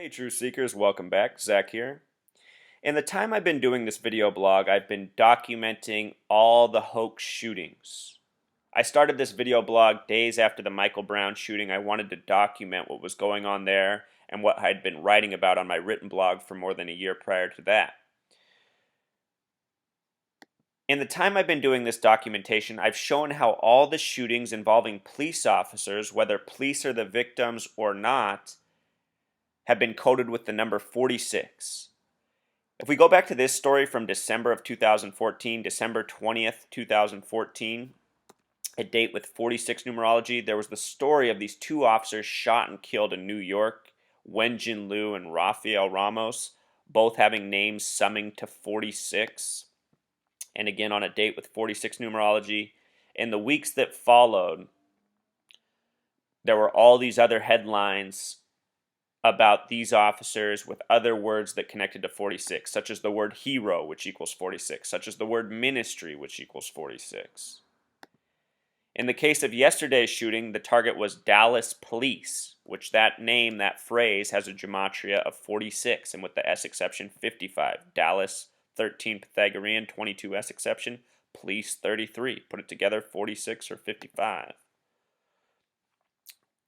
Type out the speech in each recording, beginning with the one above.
Hey True Seekers, welcome back. Zach here. In the time I've been doing this video blog, I've been documenting all the hoax shootings. I started this video blog days after the Michael Brown shooting. I wanted to document what was going on there and what I'd been writing about on my written blog for more than a year prior to that. In the time I've been doing this documentation, I've shown how all the shootings involving police officers, whether police are the victims or not, have been coded with the number 46. If we go back to this story from December of 2014, December 20th, 2014, a date with 46 numerology, there was the story of these two officers shot and killed in New York, Wenjin Liu and Rafael Ramos, both having names summing to 46, and again on a date with 46 numerology. In the weeks that followed, there were all these other headlines about these officers with other words that connected to 46, such as the word hero, which equals 46, such as the word ministry, which equals 46. In the case of yesterday's shooting, the target was Dallas Police, which that name, that phrase, has a gematria of 46, and with the S exception, 55. Dallas, 13 Pythagorean, 22 S exception, Police, 33. Put it together, 46 or 55.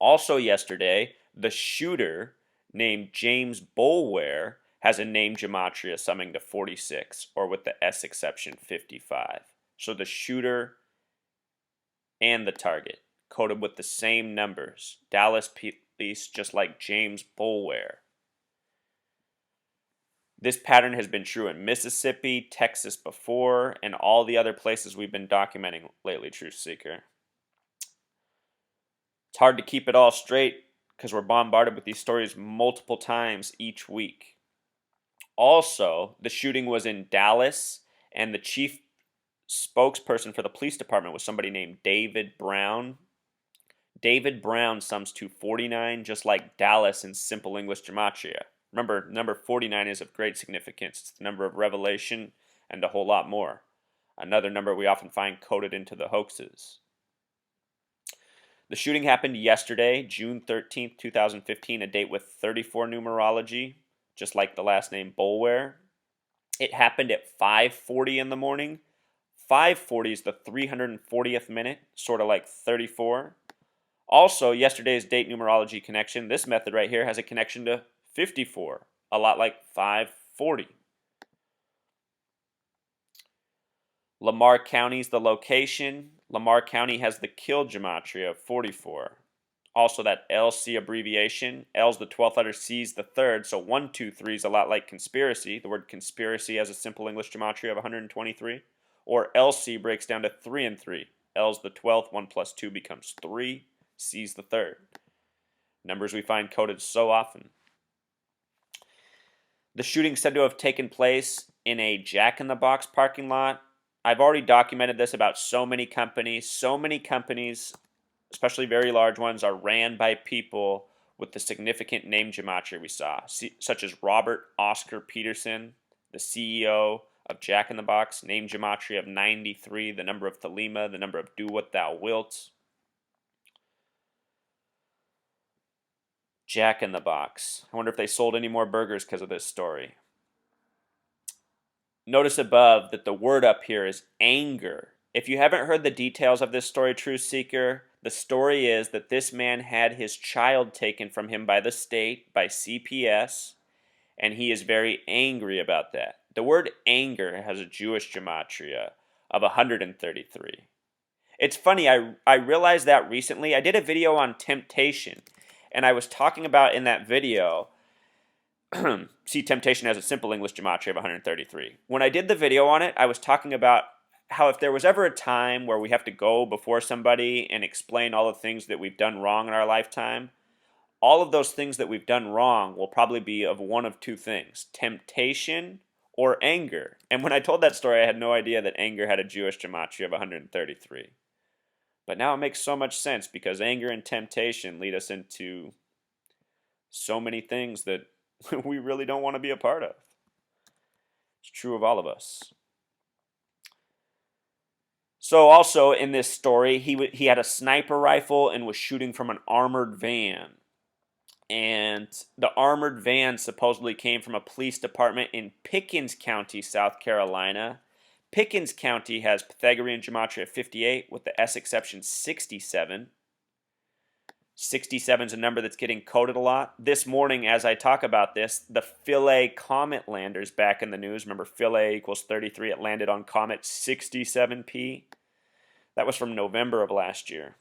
Also yesterday, the shooter, named James Boulware, has a name gematria summing to 46, or with the S exception, 55. So the shooter and the target coded with the same numbers. Dallas Police, just like James Boulware. This pattern has been true in Mississippi, Texas before, and all the other places we've been documenting lately, Truth Seeker. It's hard to keep it all straight because we're bombarded with these stories multiple times each week. Also, the shooting was in Dallas, and the chief spokesperson for the police department was somebody named David Brown. David Brown sums to 49, just like Dallas in simple English gematria. Remember, number 49 is of great significance. It's the number of revelation and a whole lot more. Another number we often find coded into the hoaxes. The shooting happened yesterday, June 13th, 2015, a date with 34 numerology, just like the last name Boulware. It happened at 5:40 in the morning. 5:40 is the 340th minute, sort of like 34. Also, yesterday's date numerology connection, this method right here has a connection to 54, a lot like 540. Lamar County is the location. Lamar County has the kill gematria of 44. Also that LC abbreviation. L's the 12th letter, C's the third, so 1, 2, 3 is a lot like conspiracy. The word conspiracy has a simple English gematria of 123. Or LC breaks down to 3 and 3. L's the 12th, 1 plus 2 becomes 3, C's the third. Numbers we find coded so often. The shooting said to have taken place in a Jack-in-the-Box parking lot. I've already documented this about so many companies. So many companies, especially very large ones, are ran by people with the significant name gematria we saw, such as Robert Oscar Peterson, the CEO of Jack in the Box, name gematria of 93, the number of Thelema, the number of Do What Thou Wilt. Jack in the Box. I wonder if they sold any more burgers because of this story. Notice above that the word up here is anger. If you haven't heard the details of this story, Truth Seeker, the story is that this man had his child taken from him by the state, by CPS, and he is very angry about that. The word anger has a Jewish gematria of 133. It's funny, I realized that recently. I did a video on temptation, and I was talking about in that video, see, temptation has a simple English gematria of 133. When I did the video on it, I was talking about how if there was ever a time where we have to go before somebody and explain all the things that we've done wrong in our lifetime, all of those things that we've done wrong will probably be of one of two things, temptation or anger. And when I told that story, I had no idea that anger had a Jewish gematria of 133. But now it makes so much sense because anger and temptation lead us into so many things that we really don't want to be a part of. It's true of all of us. So also in this story, he had a sniper rifle and was shooting from an armored van. And the armored van supposedly came from a police department in Pickens County, South Carolina. Pickens County has Pythagorean Gematria 58 with the S exception 67. 67 is a number that's getting coded a lot. This morning, as I talk about this, the Philae comet lander's back in the news. Remember, Philae equals 33. It landed on comet 67P. That was from November of last year.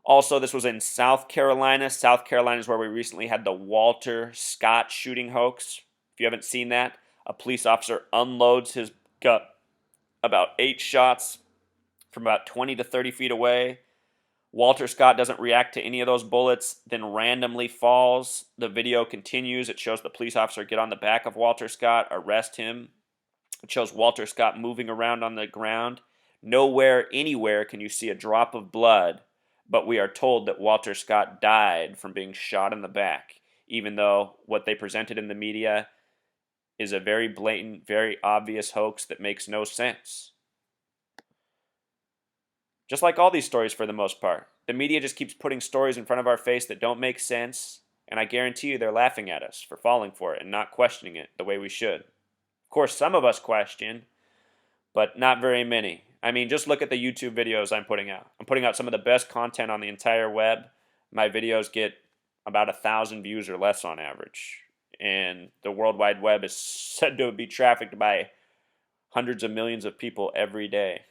Also, this was in South Carolina. South Carolina is where we recently had the Walter Scott shooting hoax. If you haven't seen that, a police officer unloads his gun about 8 shots from about 20 to 30 feet away. Walter Scott doesn't react to any of those bullets, then randomly falls. The video continues. It shows the police officer get on the back of Walter Scott, arrest him. It shows Walter Scott moving around on the ground. Nowhere, anywhere can you see a drop of blood, but we are told that Walter Scott died from being shot in the back, even though what they presented in the media is a very blatant, very obvious hoax that makes no sense. Just like all these stories for the most part. The media just keeps putting stories in front of our face that don't make sense, and I guarantee you they're laughing at us for falling for it and not questioning it the way we should. Of course, some of us question, but not very many. I mean, just look at the YouTube videos I'm putting out. I'm putting out some of the best content on the entire web. My videos get about 1,000 views or less on average, and the World Wide Web is said to be trafficked by hundreds of millions of people every day.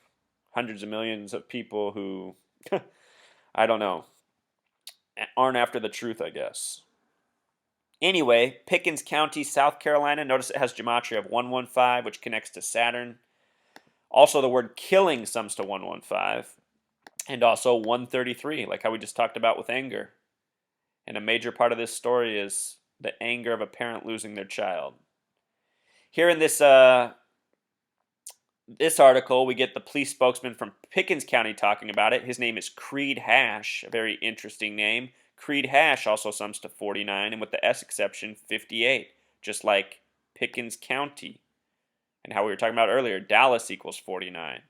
Hundreds of millions of people who, I don't know, aren't after the truth, I guess. Anyway, Pickens County, South Carolina. Notice it has gematria of 115, which connects to Saturn. Also, the word killing sums to 115. And also 133, like how we just talked about with anger. And a major part of this story is the anger of a parent losing their child. Here in this article, we get the police spokesman from Pickens County talking about it. His name is Creed Hash, a very interesting name. Creed Hash also sums to 49, and with the S exception, 58, just like Pickens County. And how we were talking about earlier, Dallas equals 49.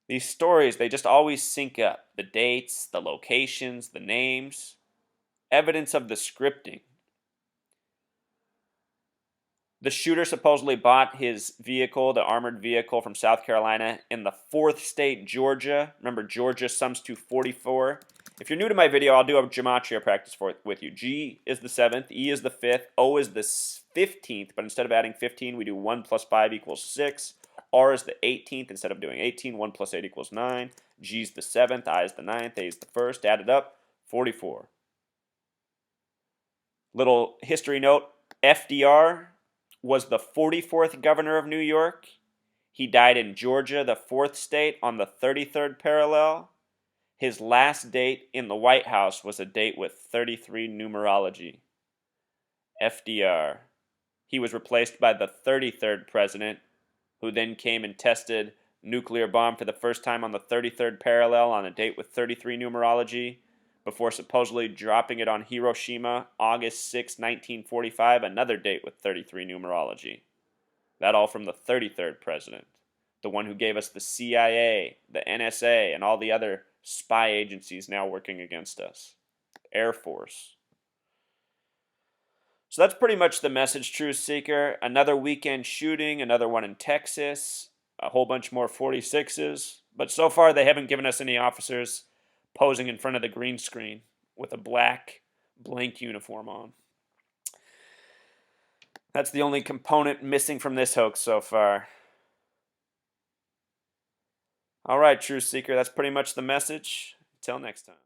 These stories, they just always sync up. The dates, the locations, the names, evidence of the scripting. The shooter supposedly bought his vehicle, the armored vehicle from South Carolina, in the 4th state, Georgia. Remember, Georgia sums to 44. If you're new to my video, I'll do a gematria practice with you. G is the 7th, E is the 5th, O is the 15th, but instead of adding 15, we do 1 plus 5 equals 6. R is the 18th. Instead of doing 18, 1 plus 8 equals 9. G is the 7th, I is the 9th, A is the 1st. Added up, 44. Little history note, FDR was the 44th governor of New York. He died in Georgia, the 4th state, on the 33rd parallel. His last date in the White House was a date with 33 numerology. FDR. He was replaced by the 33rd president, who then came and tested nuclear bomb for the first time on the 33rd parallel on a date with 33 numerology, before supposedly dropping it on Hiroshima, August 6, 1945, another date with 33 numerology. That all from the 33rd president, the one who gave us the CIA, the NSA, and all the other spy agencies now working against us. Air Force. So that's pretty much the message, Truth Seeker. Another weekend shooting, another one in Texas, a whole bunch more 46s. But so far they haven't given us any officers posing in front of the green screen with a black blank uniform on. That's the only component missing from this hoax so far. All right, Truth Seeker, that's pretty much the message. Until next time.